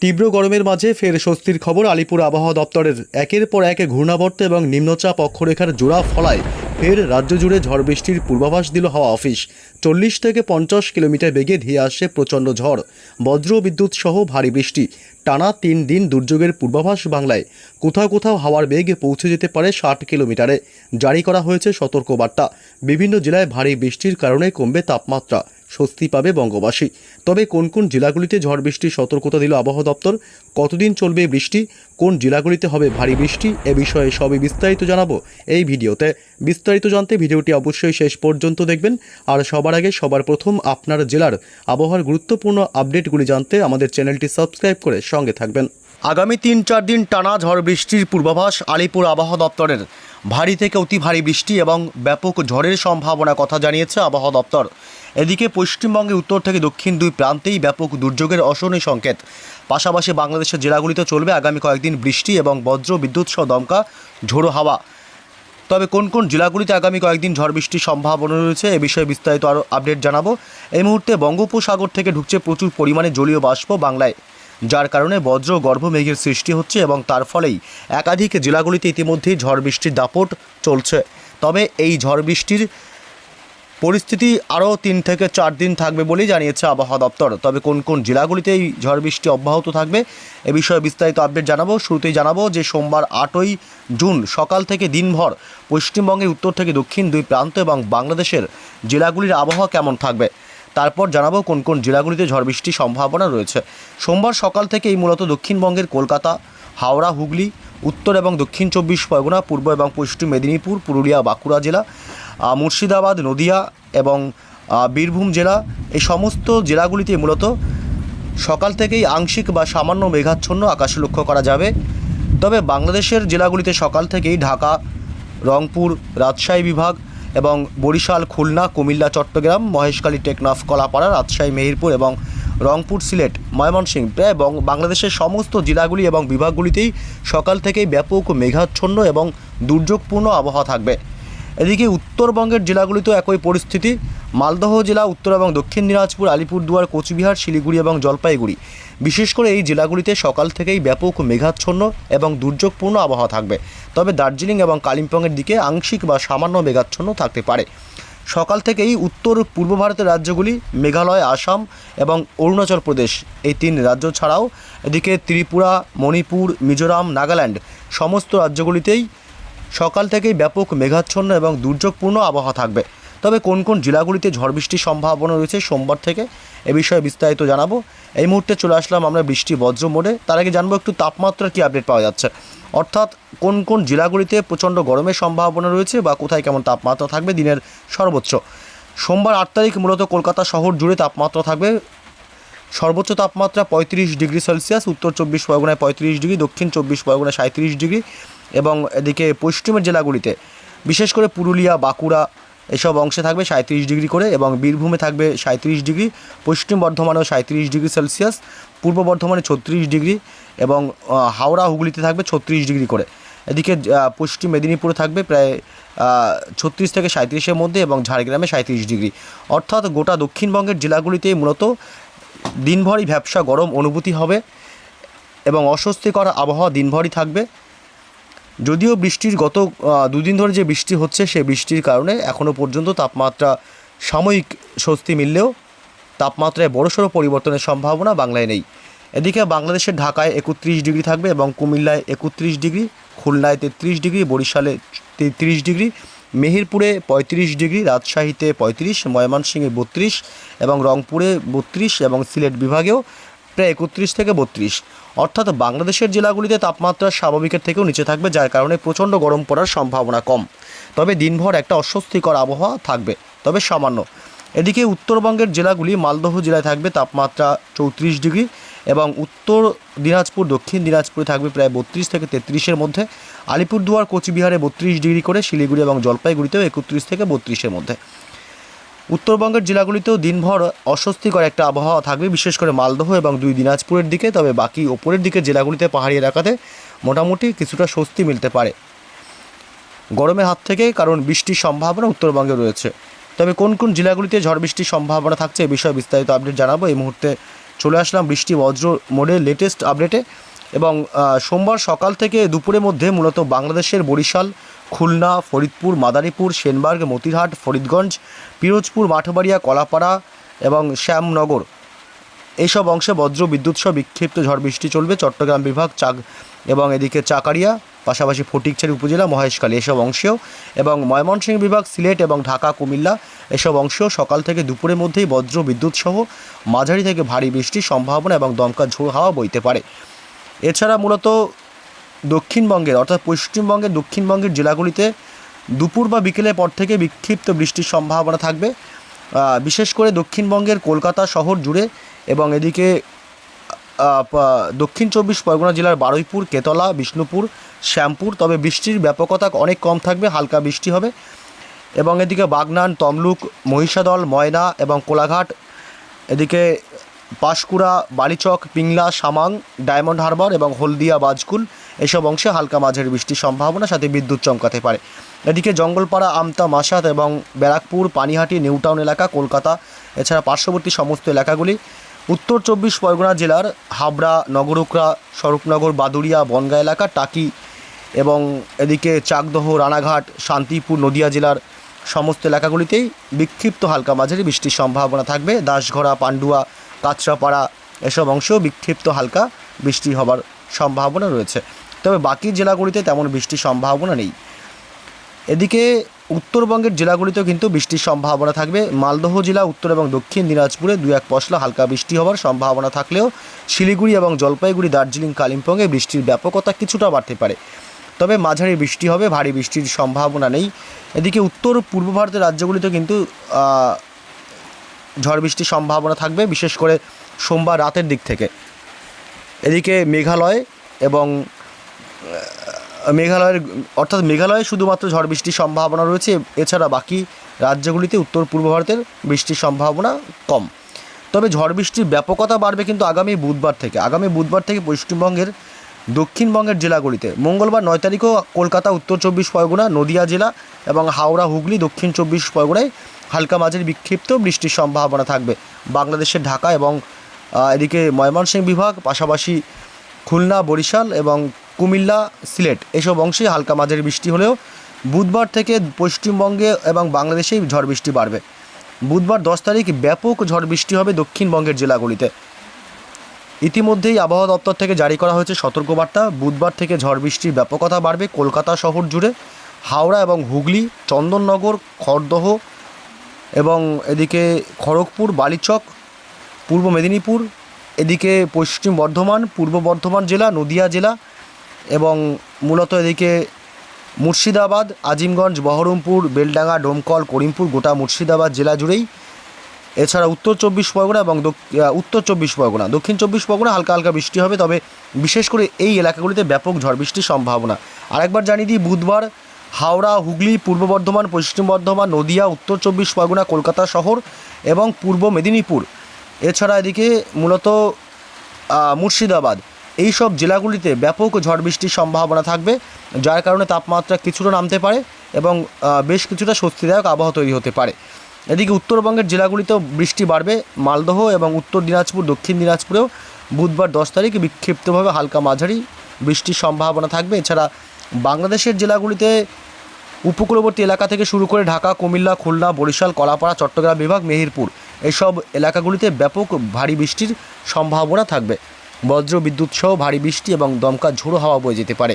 তীব্র গরমের মাঝে ফের স্বস্তির খবর আলিপুর আবহাওয়া দপ্তরের। একের পর এক ঘূর্ণাবর্ত এবং নিম্নচাপ অক্ষরেখার জোড়া ফলায় ফের রাজ্য জুড়ে ঝড় বৃষ্টির পূর্বাভাস দিল হাওয়া অফিস। 40 থেকে 50 কিলোমিটার বেগে ধেয়ে আসছে প্রচণ্ড ঝড়, বজ্র বিদ্যুৎ সহ ভারী বৃষ্টি। টানা 3 দিন দুর্যোগের পূর্বাভাস বাংলায়। কোথাও কোথাও হাওয়ার বেগ পৌঁছে যেতে পারে 60 কিলোমিটারে। জারি করা হয়েছে সতর্কবার্তা। বিভিন্ন জেলায় ভারী বৃষ্টির কারণে কমবে তাপমাত্রা, স্বস্তি পাবে বঙ্গবাসী। তবে কোন কোন জেলাগুলিতে ঝড় বৃষ্টির সতর্কতা দিল আবহাওয়া দপ্তর, কতদিন চলবে বৃষ্টি, কোন জেলাগুলিতে হবে ভারী বৃষ্টি, এ বিষয়ে সবই বিস্তারিত জানাবো এই ভিডিওতে। বিস্তারিত জানতে ভিডিওটি অবশ্যই শেষ পর্যন্ত দেখবেন। আর সবার আগে সবার প্রথম আপনার জেলার আবহাওয়ার গুরুত্বপূর্ণ আপডেটগুলি জানতে আমাদের চ্যানেলটি সাবস্ক্রাইব করে সঙ্গে থাকবেন। আগামী 3-4 দিন টানা ঝড় বৃষ্টির পূর্বাভাস আলিপুর আবহাওয়া দপ্তরের। ভারী থেকে অতি ভারী বৃষ্টি এবং ব্যাপক ঝড়ের সম্ভাবনার কথা জানিয়েছে আবহাওয়া দপ্তর। এদিকে পশ্চিমবঙ্গের উত্তর থেকে দক্ষিণ দুই প্রান্তেই ব্যাপক দুর্যোগের অশনি সংকেত। পাশাপাশি বাংলাদেশের জেলাগুলিতে চলবে আগামী কয়েকদিন বৃষ্টি এবং বজ্র বিদ্যুৎ সহ দমকা ঝোড়ো হাওয়া। তবে কোন কোন জেলাগুলিতে আগামী কয়েকদিন ঝড় বৃষ্টির সম্ভাবনা রয়েছে এ বিষয়ে বিস্তারিত আরও আপডেট জানাবো। এই মুহূর্তে বঙ্গোপসাগর থেকে ঢুকছে প্রচুর পরিমাণে জলীয় বাষ্প বাংলায়, যার কারণে বজ্র গর্ভ মেঘের সৃষ্টি হচ্ছে এবং তার ফলেই একাধিক জেলাগুলিতে ইতিমধ্যেই ঝড় বৃষ্টির দাপট চলছে। তবে এই ঝড় বৃষ্টির পরিস্থিতি আরও 3 থেকে 4 দিন থাকবে বলেই জানিয়েছে আবহাওয়া দপ্তর। তবে কোন কোন জেলাগুলিতে এই ঝড় বৃষ্টি অব্যাহত থাকবে এ বিষয়ে বিস্তারিত আপডেট জানাবো। শুরুতেই জানাবো যে সোমবার 8ই জুন সকাল থেকে দিনভর পশ্চিমবঙ্গের উত্তর থেকে দক্ষিণ দুই প্রান্ত এবং বাংলাদেশের জেলাগুলির আবহাওয়া কেমন থাকবে। তারপর জানাবো কোন কোন জেলাগুলিতে ঝড় বৃষ্টির সম্ভাবনা রয়েছে। সোমবার সকাল থেকেই মূলত দক্ষিণবঙ্গের কলকাতা, হাওড়া, হুগলি, উত্তর এবং দক্ষিণ 24 পরগনা, পূর্ব এবং পশ্চিম মেদিনীপুর, পুরুলিয়া, বাঁকুড়া জেলা, মুর্শিদাবাদ, নদিয়া এবং বীরভূম জেলা, এই সমস্ত জেলাগুলিতে মূলত সকাল থেকেই আংশিক বা সামান্য মেঘাচ্ছন্ন আকাশ লক্ষ্য করা যাবে। তবে বাংলাদেশের জেলাগুলিতে সকাল থেকেই ঢাকা, রংপুর, রাজশাহী বিভাগ এবং বরিশাল, খুলনা, কুমিল্লা, চট্টগ্রাম, মহেশখালী, টেকনাফ, কলাপাড়া, রাজশাহী, মেহেরপুর এবং রংপুর, সিলেট, ময়মনসিংহ প্রায় বাংলাদেশের সমস্ত জেলাগুলি এবং বিভাগগুলিতেই সকাল থেকেই ব্যাপক মেঘাচ্ছন্ন এবং দুর্যোগপূর্ণ আবহাওয়া থাকবে। এদিকে উত্তরবঙ্গের জেলাগুলিতেও একই পরিস্থিতি। মালদহ জেলা, উত্তর এবং দক্ষিণ দিনাজপুর, আলিপুরদুয়ার, কোচবিহার, শিলিগুড়ি এবং জলপাইগুড়ি, বিশেষ করে এই জেলাগুলিতে সকাল থেকেই ব্যাপক মেঘাচ্ছন্ন এবং দুর্যোগপূর্ণ আবহাওয়া থাকবে। তবে দার্জিলিং এবং কালিম্পংয়ের দিকে আংশিক বা সামান্য মেঘাচ্ছন্ন থাকতে পারে। সকাল থেকেই উত্তর পূর্ব ভারতের রাজ্যগুলি মেঘালয়, আসাম এবং অরুণাচল প্রদেশ, এই 3 রাজ্য ছাড়াও এদিকে ত্রিপুরা, মণিপুর, মিজোরাম, নাগাল্যান্ড সমস্ত রাজ্যগুলিতেই সকাল থেকেই ব্যাপক মেঘাচ্ছন্ন এবং দুর্যোগপূর্ণ আবহাওয়া থাকবে। তবে কোন কোন জেলাগুলিতে ঝড় বৃষ্টির সম্ভাবনা রয়েছে সোমবার থেকে এ বিষয়ে বিস্তারিত জানাবো। এই মুহূর্তে চলে আসলাম আমরা বৃষ্টি বজ্র মোডে। তার আগে জানবো একটু তাপমাত্রার কী আপডেট পাওয়া যাচ্ছে, অর্থাৎ কোন কোন জেলাগুলিতে প্রচণ্ড গরমের সম্ভাবনা রয়েছে বা কোথায় কেমন তাপমাত্রা থাকবে দিনের সর্বোচ্চ। সোমবার 8 তারিখ মূলত কলকাতা শহর জুড়ে তাপমাত্রা থাকবে সর্বোচ্চ তাপমাত্রা 35 ডিগ্রি সেলসিয়াস, উত্তর 24 পরগনায় 35 ডিগ্রি, দক্ষিণ 24 পরগনায় 37 ডিগ্রি এবং এদিকে পশ্চিমের জেলাগুলিতে বিশেষ করে পুরুলিয়া, বাঁকুড়া এসব অংশে থাকবে 37 ডিগ্রি করে এবং বীরভূমে থাকবে 37 ডিগ্রি, পশ্চিম বর্ধমানেও 37 ডিগ্রি সেলসিয়াস, পূর্ব বর্ধমানে 36 ডিগ্রি এবং হাওড়া, হুগলিতে থাকবে 36 ডিগ্রি করে। এদিকে পশ্চিম মেদিনীপুরে থাকবে প্রায় 36 থেকে 37-এর মধ্যে এবং ঝাড়গ্রামে 37 ডিগ্রি। অর্থাৎ গোটা দক্ষিণবঙ্গের জেলাগুলিতে মূলত দিনভরই ভ্যাপসা গরম অনুভূতি হবে এবং অস্বস্তিকর আবহাওয়া দিনভরই থাকবে। যদিও বৃষ্টির গত 2 দিন ধরে যে বৃষ্টি হচ্ছে সেই বৃষ্টির কারণে এখনও পর্যন্ত তাপমাত্রা সাময়িক স্বস্তি মিললেও তাপমাত্রায় বড়সড় পরিবর্তনের সম্ভাবনা বাংলায় নেই। এদিকে বাংলাদেশের ঢাকায় 31 ডিগ্রি থাকবে এবং কুমিল্লায় 31 ডিগ্রি, খুলনায় 33 ডিগ্রি, বরিশালে 33 ডিগ্রি, মেহেরপুরে 35 ডিগ্রি, রাজশাহীতে 35, ময়মনসিংহে 32 এবং রংপুরে 32 এবং সিলেট বিভাগেও প্রায় 31 থেকে 32। অর্থাৎ বাংলাদেশের জেলাগুলিতে তাপমাত্রা স্বাভাবিকের থেকেও নিচে থাকবে, যার কারণে প্রচণ্ড গরম পড়ার সম্ভাবনা কম। তবে দিনভর একটা অস্বস্তিকর আবহাওয়া থাকবে, তবে সামান্য। এদিকে উত্তরবঙ্গের জেলাগুলি, মালদহ জেলায় থাকবে তাপমাত্রা 34 ডিগ্রি এবং উত্তর দিনাজপুর, দক্ষিণ দিনাজপুরে থাকবে প্রায় 32 থেকে 33-এর মধ্যে, আলিপুরদুয়ার, কোচবিহারে 32 ডিগ্রি করে, শিলিগুড়ি এবং জলপাইগুড়িতেও 31 থেকে 32-এর মধ্যে। উত্তরবঙ্গের জেলাগুলিতেও দিনভর অস্বস্তিকর একটা আবহাওয়া থাকবে, বিশেষ করে মালদহ এবং 2 দিনাজপুরের দিকে। তবে বাকি ওপরের দিকে জেলাগুলিতে, পাহাড়ি এলাকাতে মোটামুটি কিছুটা স্বস্তি মিলতে পারে গরমের হাত থেকে, কারণ বৃষ্টির সম্ভাবনা উত্তরবঙ্গে রয়েছে। তবে কোন কোন জেলাগুলিতে ঝড় বৃষ্টির সম্ভাবনা থাকছে এ বিষয়ে বিস্তারিত আপডেট জানাবো। এই মুহূর্তে চলে আসলাম বৃষ্টি বজ্র মোডের লেটেস্ট আপডেটে। এবং সোমবার সকাল থেকে দুপুরের মধ্যে মূলত বাংলাদেশের বরিশাল, খুলনা, ফরিদপুর, মাদারীপুর, সেনবার্গ, মতিরহাট, ফরিদগঞ্জ, পিরোজপুর, মাঠবাড়িয়া, কলাপাড়া এবং শ্যামনগর এইসব অংশে বজ্র বিদ্যুৎ সহ বিক্ষিপ্ত ঝড় বৃষ্টি চলবে। চট্টগ্রাম বিভাগ এবং এদিকে চাকারিয়া, পাশাপাশি ফটিকছড়ি উপজেলা, মহেশখালী এসব অংশেও, এবং ময়মনসিংহ বিভাগ, সিলেট এবং ঢাকা, কুমিল্লা এসব অংশেও সকাল থেকে দুপুরের মধ্যেই বজ্র বিদ্যুৎ সহ মাঝারি থেকে ভারী বৃষ্টির সম্ভাবনা এবং দমকা ঝোড়ো হাওয়া বইতে পারে। এছাড়া মূলত দক্ষিণবঙ্গের অর্থাৎ পশ্চিমবঙ্গের দক্ষিণবঙ্গের জেলাগুলিতে দুপুর বা বিকেলের পর থেকে বিক্ষিপ্ত বৃষ্টির সম্ভাবনা থাকবে, বিশেষ করে দক্ষিণবঙ্গের কলকাতা শহর জুড়ে এবং এদিকে দক্ষিণ চব্বিশ পরগনা জেলার বারুইপুর, কেতলা, বিষ্ণুপুর, শ্যামপুর। তবে বৃষ্টির ব্যাপকতা অনেক কম থাকবে, হালকা বৃষ্টি হবে। এবং এদিকে বাগনান, তমলুক, মহিষাদল, ময়না এবং কোলাঘাট, এদিকে পাঁশকুড়া, বালিচক, পিংলা, সামাং, ডায়মন্ড হারবার এবং হলদিয়া, বাজকুল এসব অংশে হালকা মাঝারি বৃষ্টির সম্ভাবনা, সাথে বিদ্যুৎ চমকাতে পারে। এদিকে জঙ্গলপাড়া, আমতা, মাসাত এবং ব্যারাকপুর, পানিহাটি, নিউটাউন এলাকা, কলকাতা এছাড়া পার্শ্ববর্তী সমস্ত এলাকাগুলি, উত্তর চব্বিশ পরগনা জেলার হাবড়া, নগরুকরা, স্বরূপনগর, বাদুড়িয়া, বনগাঁ এলাকা, টাকি এবং এদিকে চাকদহ, রানাঘাট, শান্তিপুর, নদিয়া জেলার সমস্ত এলাকাগুলিতেই বিক্ষিপ্ত হালকা মাঝারি বৃষ্টির সম্ভাবনা থাকবে। দাসঘরা, পান্ডুয়া, কাঁচরাপাড়া এসব অংশেও বিক্ষিপ্ত হালকা বৃষ্টি হবার সম্ভাবনা রয়েছে। তবে বাকি জেলাগুলিতে তেমন বৃষ্টির সম্ভাবনা নেই। এদিকে উত্তরবঙ্গের জেলাগুলিতেও কিন্তু বৃষ্টির সম্ভাবনা থাকবে। মালদহ জেলা, উত্তর এবং দক্ষিণ দিনাজপুরে 2-1 পশলা হালকা বৃষ্টি হওয়ার সম্ভাবনা থাকলেও শিলিগুড়ি এবং জলপাইগুড়ি, দার্জিলিং, কালিম্পংয়ে বৃষ্টির ব্যাপকতা কিছুটা বাড়তে পারে। তবে মাঝারি বৃষ্টি হবে, ভারী বৃষ্টির সম্ভাবনা নেই। এদিকে উত্তর পূর্ব ভারতের রাজ্যগুলিতে কিন্তু ঝড় বৃষ্টির সম্ভাবনা থাকবে, বিশেষ করে সোমবার রাতের দিক থেকে। এদিকে মেঘালয় এবং মেঘালয়ে শুধুমাত্র ঝড় বৃষ্টির সম্ভাবনা রয়েছে। এছাড়া বাকি রাজ্যগুলিতে উত্তর পূর্ব ভারতের বৃষ্টির সম্ভাবনা কম। তবে ঝড় বৃষ্টির ব্যাপকতা বাড়বে কিন্তু আগামী বুধবার থেকে পশ্চিমবঙ্গের দক্ষিণবঙ্গের জেলাগুলিতে। মঙ্গলবার 9 তারিখও কলকাতা, উত্তর চব্বিশ পরগনা, নদিয়া জেলা এবং হাওড়া, হুগলি, দক্ষিণ চব্বিশ পরগনায় হালকা মাঝারি বিক্ষিপ্ত বৃষ্টির সম্ভাবনা থাকবে। বাংলাদেশের ঢাকা এবং এদিকে ময়মনসিংহ বিভাগ, পাশাপাশি খুলনা, বরিশাল এবং কুমিল্লা, সিলেট এসব অংশে হালকা মাঝারি বৃষ্টি হলেও বুধবার থেকে পশ্চিমবঙ্গে এবং বাংলাদেশেই ঝড় বৃষ্টি বাড়বে। বুধবার 10 তারিখ ব্যাপক ঝড় বৃষ্টি হবে দক্ষিণবঙ্গের জেলাগুলিতে। ইতিমধ্যেই আবহাওয়া দপ্তর থেকে জারি করা হয়েছে সতর্কবার্তা। বুধবার থেকে ঝড় বৃষ্টির ব্যাপকতা বাড়বে কলকাতা শহর জুড়ে, হাওড়া এবং হুগলি, চন্দননগর, খড়দহ এবং এদিকে খড়গপুর, বালিচক, পূর্ব মেদিনীপুর, এদিকে পশ্চিম বর্ধমান, পূর্ব বর্ধমান জেলা, নদিয়া জেলা এবং মূলত এদিকে মুর্শিদাবাদ, আজিমগঞ্জ, বহরমপুর, বেলডাঙ্গা, ডোমকল, করিমপুর গোটা মুর্শিদাবাদ জেলা জুড়েই। এছাড়া উত্তর চব্বিশ পরগনা এবং দক্ষিণ চব্বিশ পরগনা হালকা হালকা বৃষ্টি হবে। তবে বিশেষ করে এই এলাকাগুলিতে ব্যাপক ঝড় বৃষ্টির সম্ভাবনা। আরেকবার জানিয়ে দিই, বুধবার হাওড়া, হুগলি, পূর্ব বর্ধমান, পশ্চিম বর্ধমান, নদিয়া, উত্তর চব্বিশ পরগনা, কলকাতা শহর এবং পূর্ব মেদিনীপুর, এছাড়া এদিকে মূলত মুর্শিদাবাদ এই সব জেলাগুলিতে ব্যাপক ঝড় বৃষ্টির সম্ভাবনা থাকবে, যার কারণে তাপমাত্রা কিছুটা নামতে পারে এবং বেশ কিছুটা স্বস্তিদায়ক আবহাওয়া তৈরি হতে পারে। এদিকে উত্তরবঙ্গের জেলাগুলিতেও বৃষ্টি বাড়বে। মালদহ এবং উত্তর দিনাজপুর, দক্ষিণ দিনাজপুরেও বুধবার 10 তারিখ বিক্ষিপ্তভাবে হালকা মাঝারি বৃষ্টির সম্ভাবনা থাকবে। এছাড়া বাংলাদেশের জেলাগুলিতে উপকূলবর্তী এলাকা থেকে শুরু করে ঢাকা, কুমিল্লা, খুলনা, বরিশাল, কলাপাড়া, চট্টগ্রাম বিভাগ, মেহেরপুর এইসব এলাকাগুলিতে ব্যাপক ভারী বৃষ্টির সম্ভাবনা থাকবে। বজ্র বিদ্যুৎ সহ ভারী বৃষ্টি এবং দমকা ঝোড়ো হাওয়া বয়ে যেতে পারে।